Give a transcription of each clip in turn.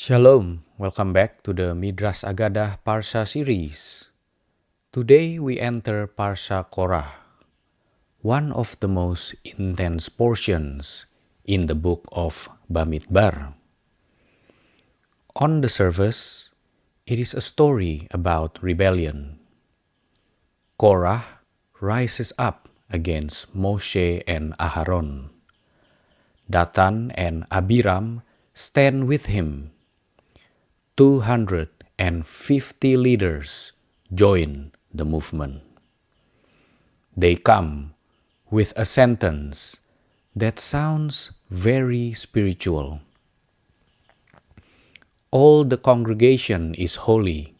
Shalom, welcome back to the Midrash Aggadah Parsha series. Today we enter Parashat Korach, one of the most intense portions in the book of Bamidbar. On the surface, it is a story about rebellion. Korach rises up against Moshe and Aharon. Dathan and Abiram stand with him. 250 leaders join the movement. They come with a sentence that sounds very spiritual. All the congregation is holy,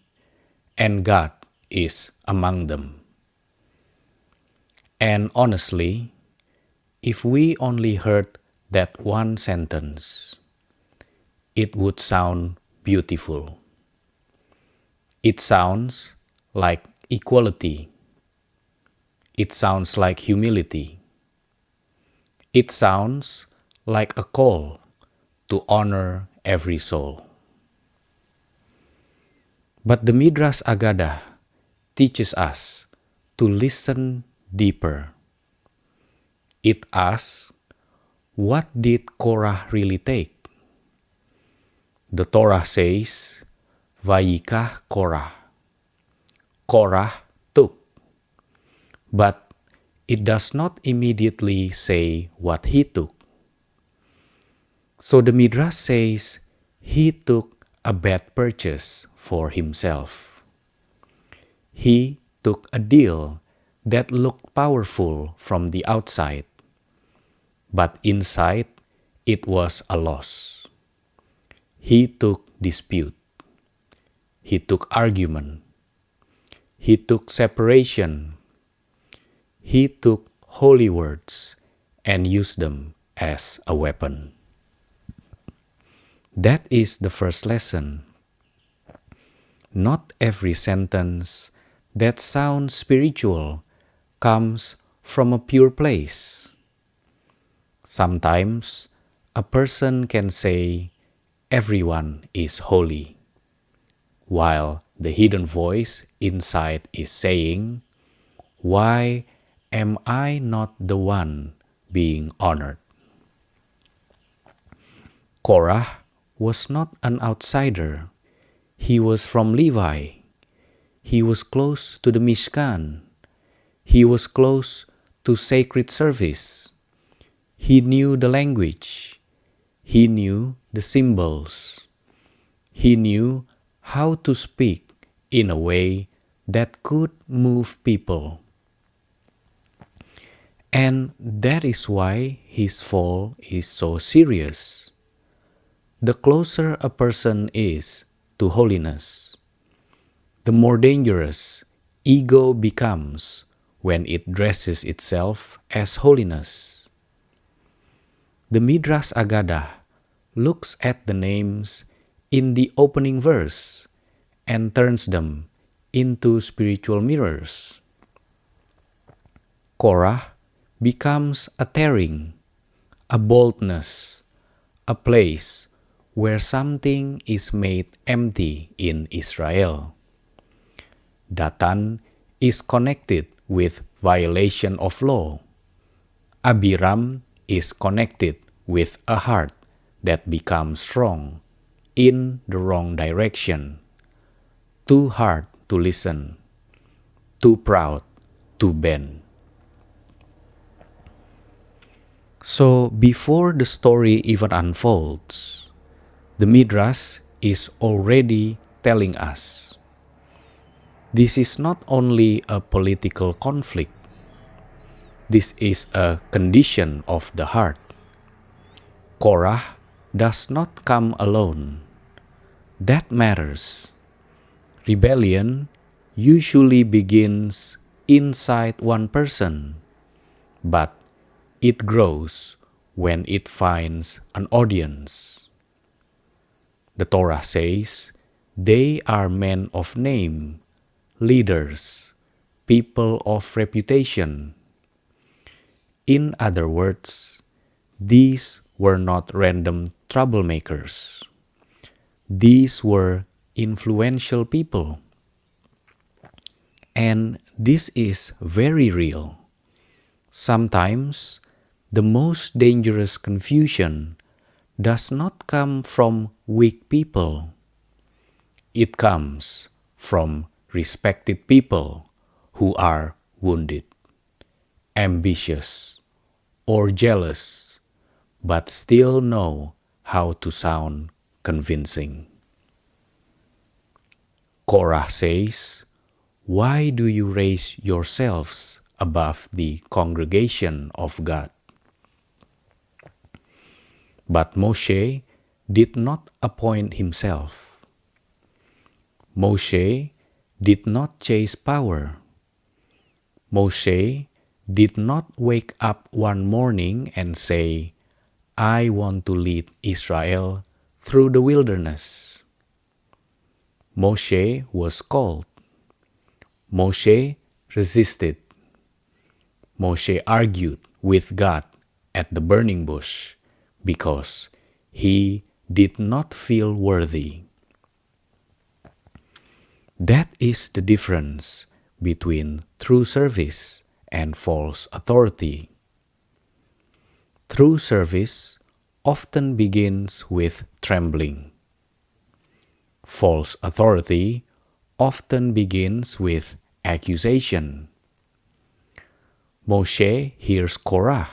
and God is among them. And honestly, if we only heard that one sentence, it would sound beautiful. It sounds like equality. It sounds like humility. It sounds like a call to honor every soul. But the Midrash Aggadah teaches us to listen deeper. It asks, what did Korach really take? The Torah says, Vayikach Korach. Korach took. But it does not immediately say what he took. So the Midrash says he took a bad purchase for himself. He took a deal that looked powerful from the outside, but inside it was a loss. He took dispute. He took argument. He took separation. He took holy words and used them as a weapon. That is the first lesson. Not every sentence that sounds spiritual comes from a pure place. Sometimes a person can say, everyone is holy, while the hidden voice inside is saying, why am I not the one being honored? Korach was not an outsider. He was from Levi. He was close to the Mishkan. He was close to sacred service. He knew the language. He knew the symbols. He knew how to speak in a way that could move people. And that is why his fall is so serious. The closer a person is to holiness, the more dangerous ego becomes when it dresses itself as holiness. The Midrash Aggadah looks at the names in the opening verse and turns them into spiritual mirrors. Korach becomes a tearing, a boldness, a place where something is made empty in Israel. Dathan is connected with violation of law. Abiram is connected with a heart that becomes strong in the wrong direction, too hard to listen, too proud to bend. So before the story even unfolds, the Midrash is already telling us, this is not only a political conflict, this is a condition of the heart. Korach does not come alone. That matters. Rebellion usually begins inside one person, but it grows when it finds an audience. The Torah says they are men of name, leaders, people of reputation. In other words, these were not random troublemakers. These were influential people. And this is very real. Sometimes the most dangerous confusion does not come from weak people. It comes from respected people who are wounded, ambitious, or jealous, but still know how to sound convincing. Korah says, "Why do you raise yourselves above the congregation of God?" But Moshe did not appoint himself. Moshe did not chase power. Moshe did not wake up one morning and say, "I want to lead Israel through the wilderness." Moshe was called. Moshe resisted. Moshe argued with God at the burning bush because he did not feel worthy. That is the difference between true service and false authority. True service often begins with trembling. False authority often begins with accusation. Moshe hears Korah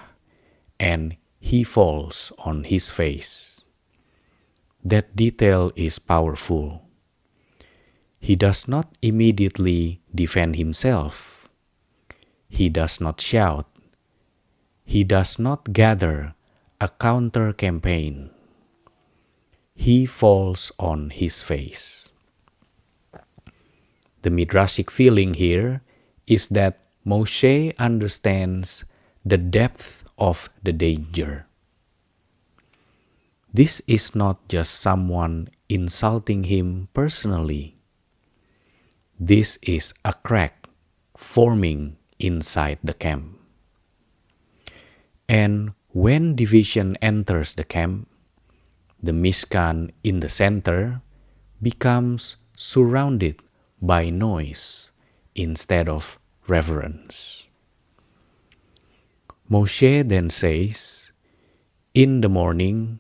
and he falls on his face. That detail is powerful. He does not immediately defend himself. He does not shout. He does not gather a counter campaign. He falls on his face. The midrashic feeling here is that Moshe understands the depth of the danger. This is not just someone insulting him personally. This is a crack forming inside the camp. And when division enters the camp, the Mishkan in the center becomes surrounded by noise instead of reverence. Moshe then says, "In the morning,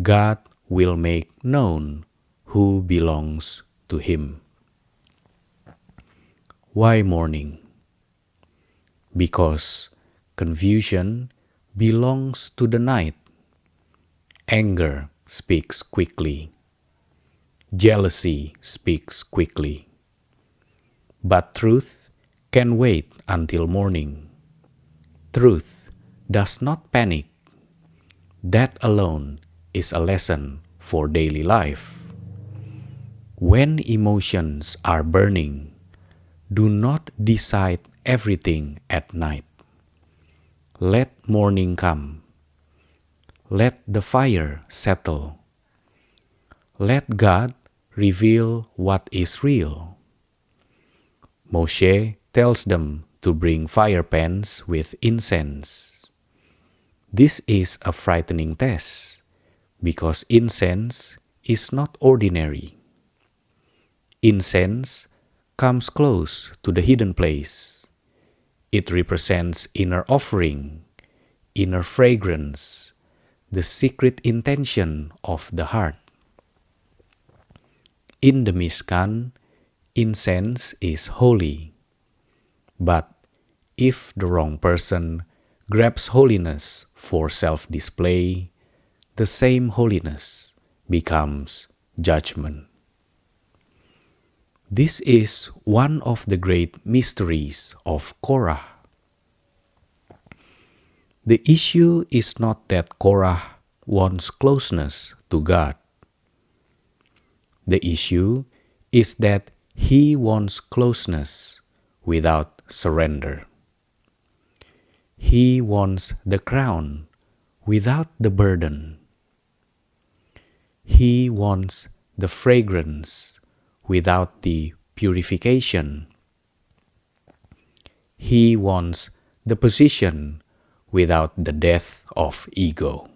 God will make known who belongs to him." Why morning? Because confusion belongs to the night. Anger speaks quickly. Jealousy speaks quickly. But truth can wait until morning. Truth does not panic. That alone is a lesson for daily life. When emotions are burning, do not decide everything at night. Let morning come. Let the fire settle. Let God reveal what is real. Moshe tells them to bring fire pans with incense. This is a frightening test because incense is not ordinary. Incense comes close to the hidden place. It represents inner offering, inner fragrance, the secret intention of the heart. In the Mishkan, incense is holy. But if the wrong person grabs holiness for self-display, the same holiness becomes judgment. This is one of the great mysteries of Korah. The issue is not that Korah wants closeness to God. The issue is that he wants closeness without surrender. He wants the crown without the burden. He wants the fragrance without the purification. He wants the position without the death of ego.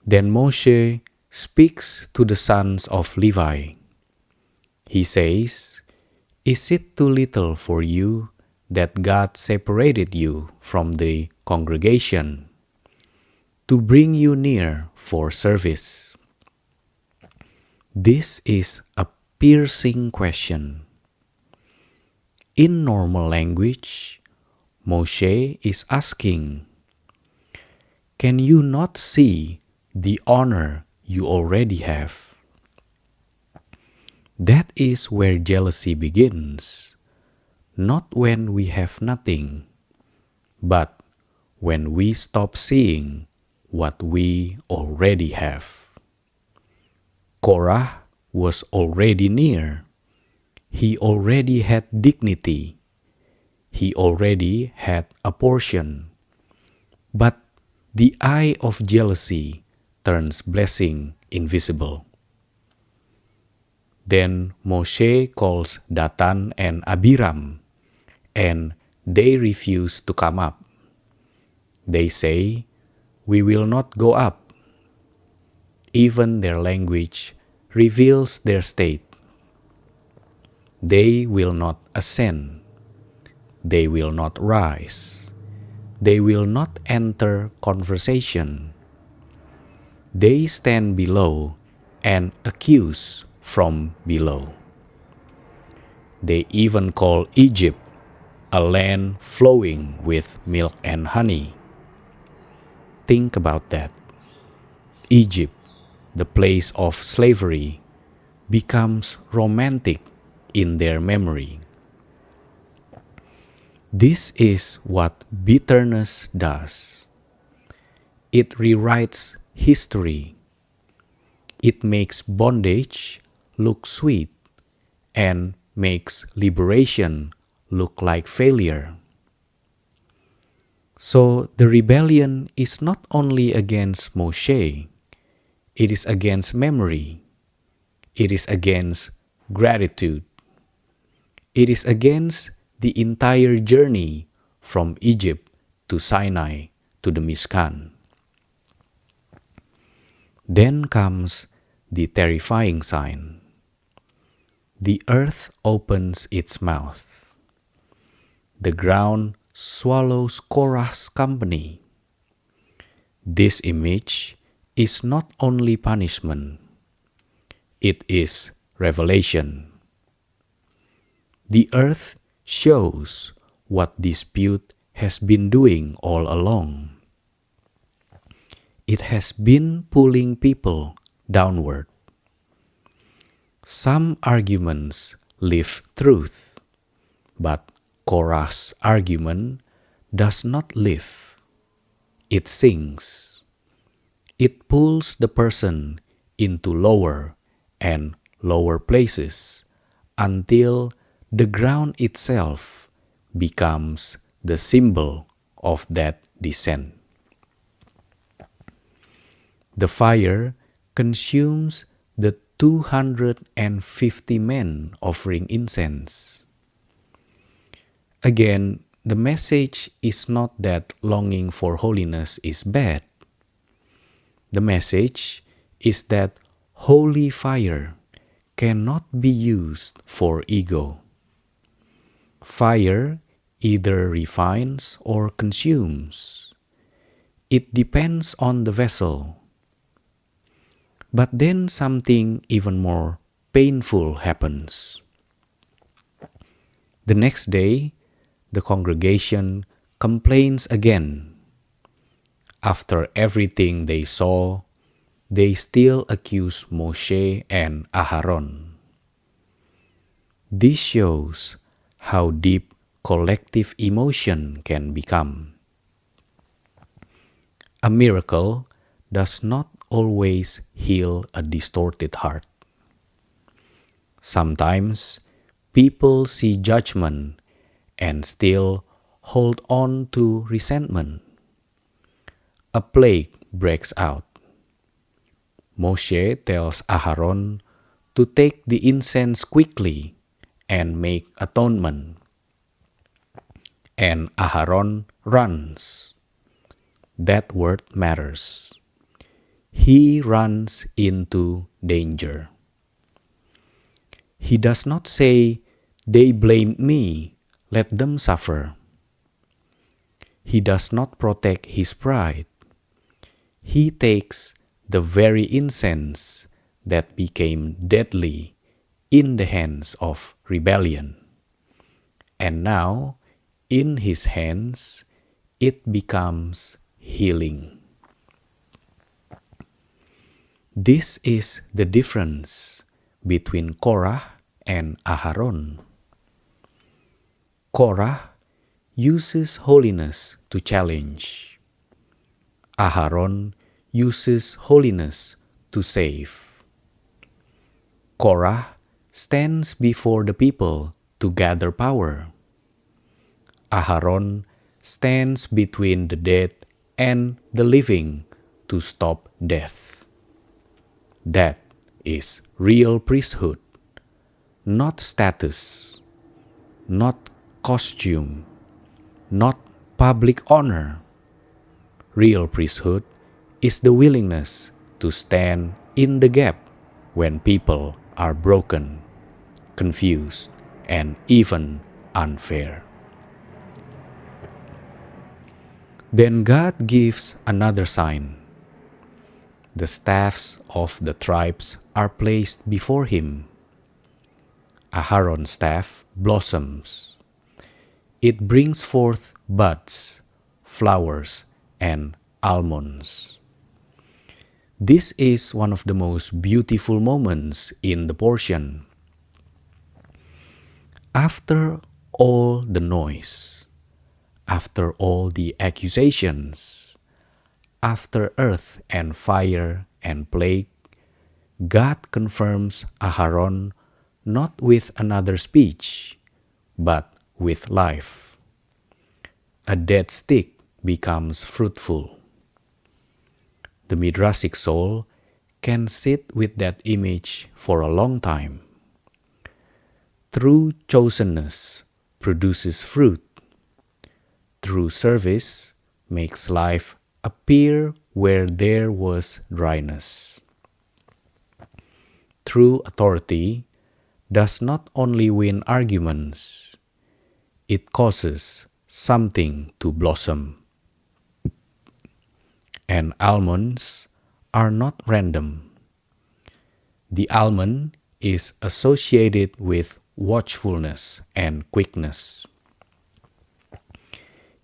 Then Moshe speaks to the sons of Levi. He says, "Is it too little for you that God separated you from the congregation to bring you near for service?" This is a piercing question. In normal language, Moshe is asking, "Can you not see the honor you already have?" That is where jealousy begins, not when we have nothing, but when we stop seeing what we already have. Korah was already near. He already had dignity. He already had a portion. But the eye of jealousy turns blessing invisible. Then Moshe calls Dathan and Abiram, and they refuse to come up. They say, "We will not go up." Even their language reveals their state. They will not ascend. They will not rise. They will not enter conversation. They stand below and accuse from below. They even call Egypt a land flowing with milk and honey. Think about that. Egypt, the place of slavery, becomes romantic in their memory. This is what bitterness does. It rewrites history. It makes bondage look sweet and makes liberation look like failure. So the rebellion is not only against Moshe, it is against memory. It is against gratitude. It is against the entire journey from Egypt to Sinai to the Mishkan. Then comes the terrifying sign. The earth opens its mouth. The ground swallows Korah's company. This image is not only punishment, it is revelation. The earth shows what dispute has been doing all along. It has been pulling people downward. Some arguments live truth, but Korah's argument does not live. It sinks. It pulls the person into lower and lower places until the ground itself becomes the symbol of that descent. The fire consumes the 250 men offering incense. Again, the message is not that longing for holiness is bad. The message is that holy fire cannot be used for ego. Fire either refines or consumes. It depends on the vessel. But then something even more painful happens. The next day, the congregation complains again. After everything they saw, they still accuse Moshe and Aharon. This shows how deep collective emotion can become. A miracle does not always heal a distorted heart. Sometimes people see judgment and still hold on to resentment. A plague breaks out. Moshe tells Aharon to take the incense quickly and make atonement. And Aharon runs. That word matters. he runs into danger. He does not say, "They blamed me, let them suffer." He does not protect his pride. He takes the very incense that became deadly in the hands of rebellion, and now in his hands it becomes healing. This is the difference between Korah and Aharon. Korah uses holiness to challenge. Aharon uses holiness to save. Korah stands before the people to gather power. Aharon stands between the dead and the living to stop death. That is real priesthood, not status, not costume, not public honor. Real priesthood is the willingness to stand in the gap when people are broken, confused, and even unfair. Then God gives another sign. The staffs of the tribes are placed before him. Aharon's staff blossoms. It brings forth buds, flowers, and almonds. This is one of the most beautiful moments in the portion. After all the noise, after all the accusations, after earth and fire and plague, God confirms Aharon not with another speech, but with life. A dead stick becomes fruitful. The Midrashic soul can sit with that image for a long time. True chosenness produces fruit. True service makes life appear where there was dryness. True authority does not only win arguments, it causes something to blossom. And almonds are not random. The almond is associated with watchfulness and quickness.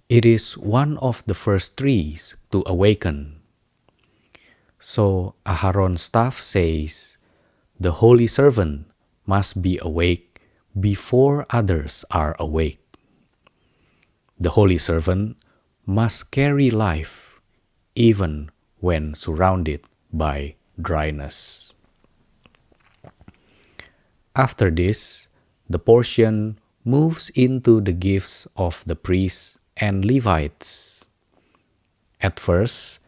It is one of the first trees to awaken. So Aharon's staff says, the holy servant must be awake before others are awake. The holy servant must carry life even when surrounded by dryness. After this, the portion moves into the gifts of the priests and Levites. At first,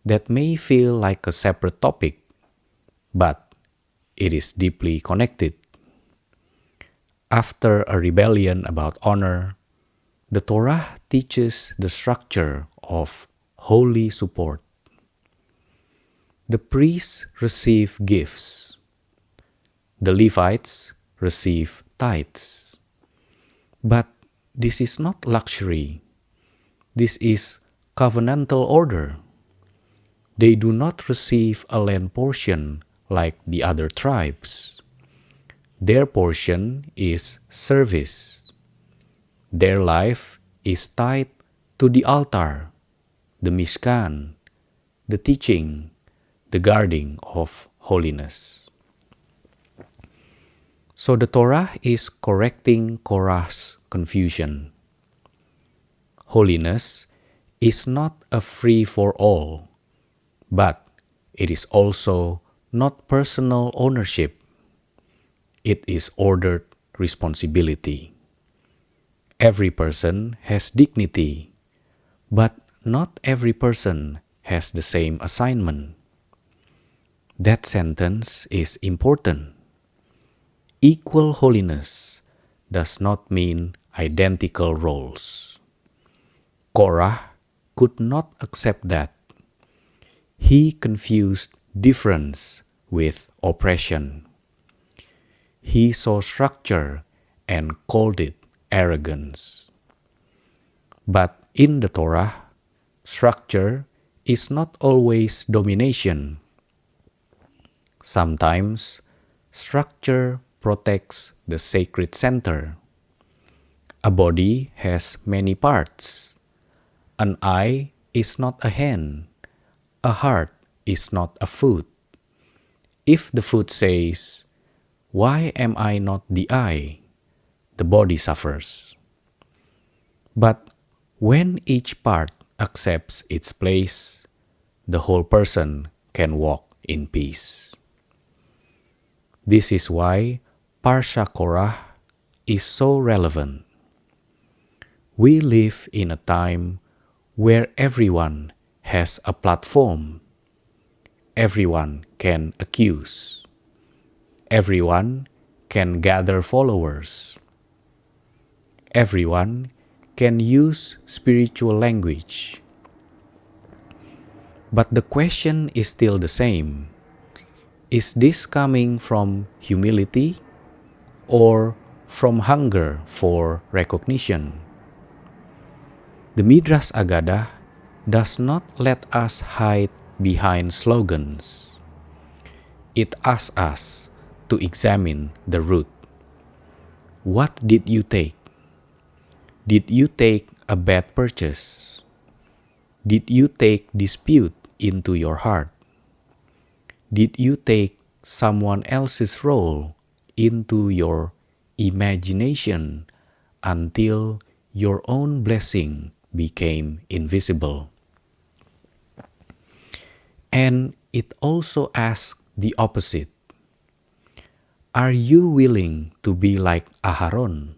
that may feel like a separate topic, but it is deeply connected. After a rebellion about honor, the Torah teaches the structure of holy support. The priests receive gifts. The Levites receive tithes. But this is not luxury. This is covenantal order. They do not receive a land portion like the other tribes. Their portion is service. Their life is tied to the altar, the Mishkan, the teaching, the guarding of holiness. So the Torah is correcting Korah's confusion. Holiness is not a free-for-all, but it is also not personal ownership. It is ordered responsibility. Every person has dignity, but not every person has the same assignment. That sentence is important. Equal holiness does not mean identical roles. Korah could not accept that. He confused difference with oppression. He saw structure and called it arrogance. But in the Torah, structure is not always domination. Sometimes, structure protects the sacred center. A body has many parts. An eye is not a hand. A heart is not a foot. If the foot says, "Why am I not the eye?" the body suffers. But when each part accepts its place, the whole person can walk in peace. This is why Parashat Korach is so relevant. We live in a time where everyone has a platform. Everyone can accuse. Everyone can gather followers. Everyone can use spiritual language. But the question is still the same. Is this coming from humility or from hunger for recognition? The Midrash Aggadah does not let us hide behind slogans. It asks us to examine the root. What did you take? Did you take a bad purchase? Did you take dispute into your heart? Did you take someone else's role into your imagination until your own blessing became invisible? And it also asks the opposite. Are you willing to be like Aharon?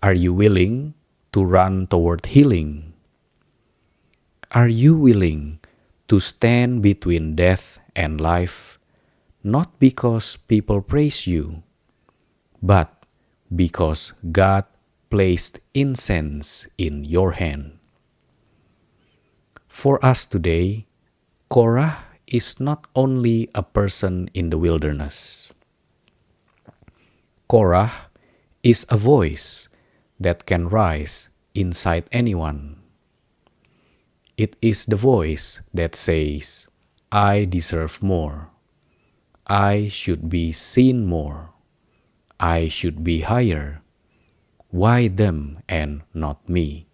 Are you willing to run toward healing? Are you willing to stand between death and life, not because people praise you, but because God placed incense in your hand? For us today, Korah is not only a person in the wilderness. Korah is a voice that can rise inside anyone. It is the voice that says, "I deserve more. I should be seen more. I should be higher. Why them and not me?"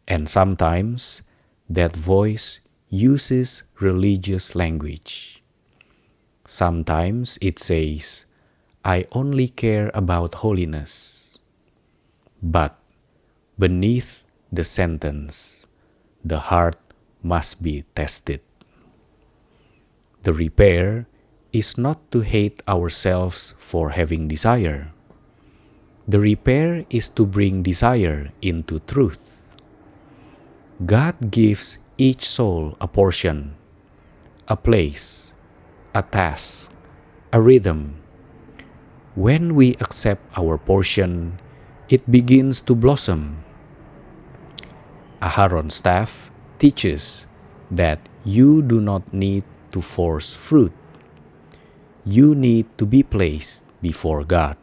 And sometimes that voice uses religious language. Sometimes it says, "I only care about holiness." But beneath the sentence, the heart must be tested. The repair is not to hate ourselves for having desire. The repair is to bring desire into truth. God gives each soul a portion, a place, a task, a rhythm. When we accept our portion, it begins to blossom. Aharon's staff teaches that you do not need to force fruit. You need to be placed before God.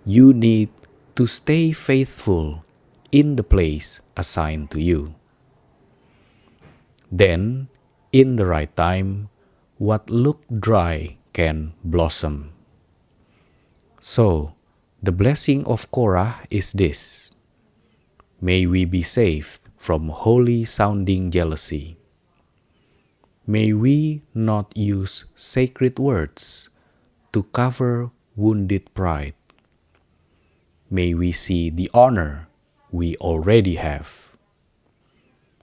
You need to stay faithful in the place assigned to you. Then, in the right time, what looked dry can blossom. So, the blessing of Korah is this. May we be saved from holy-sounding jealousy. May we not use sacred words to cover wounded pride. May we see the honor we already have.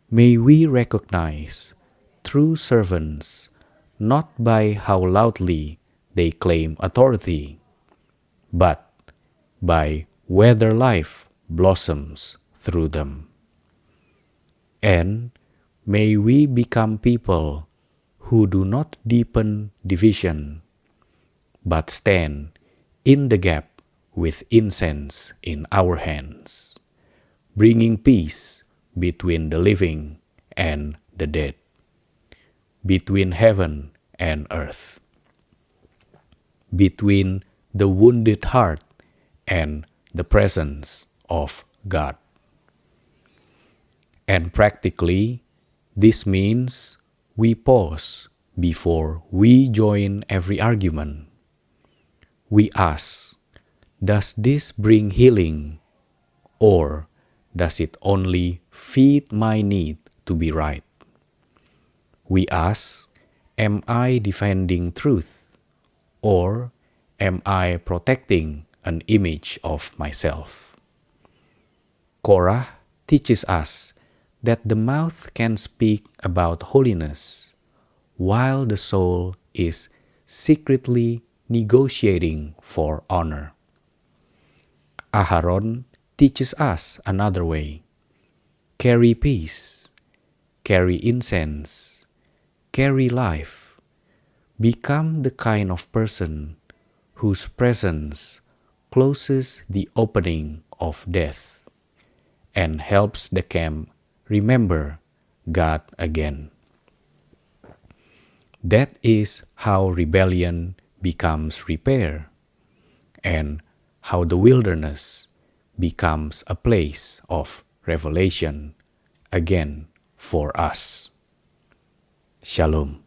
May we recognize true servants not by how loudly they claim authority, but by whether life blossoms through them. And may we become people who do not deepen division, but stand in the gap with incense in our hands, bringing peace between the living and the dead, between heaven and earth, between the wounded heart and the presence of God. And practically, this means we pause before we join every argument. We ask, does this bring healing, or does it only feed my need to be right? We ask, am I defending truth, or am I protecting an image of myself? Korach teaches us that the mouth can speak about holiness, while the soul is secretly negotiating for honor. Aharon teaches us another way. Carry peace, carry incense, carry life. Become the kind of person whose presence closes the opening of death and helps the camp remember God again. That is how rebellion becomes repair, and how the wilderness becomes a place of revelation again for us. Shalom.